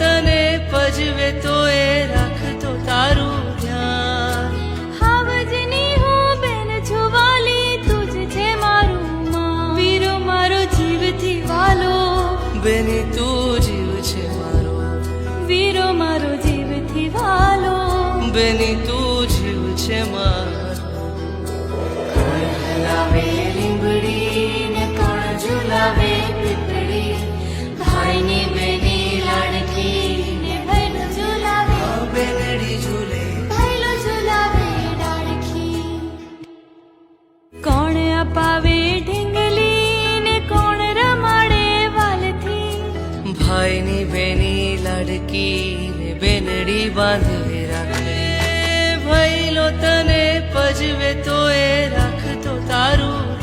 તને પજવે તો એ રાખતો તારું ધ્યાન. હાવજની હું બેન છું વાલી, તું જ છે મારું માં. વીરો મારો જીવથી વાલો, બેની તું જીવ છે મારો. વીરો મારો જીવથી વાલો, બેની તું જીવ છે મારો. કોણ હલાવે લીંબડી ને કોણ ઝુલાવે પીપળી. ભાઈની બેની લાડકી ને ભાઈનો ઝુલાવે, બેનડી ઝૂલે ભાઈલો ઝુલાવે ડાળખી. કોણ અપાવે ઢીંગલી ને કોણ રમાડે વાલથી. ભાઈની બેની લાડકી ને બેનડી બાંધે રાખે. ભૈલો તને પજવે તો એ રાખતો તારું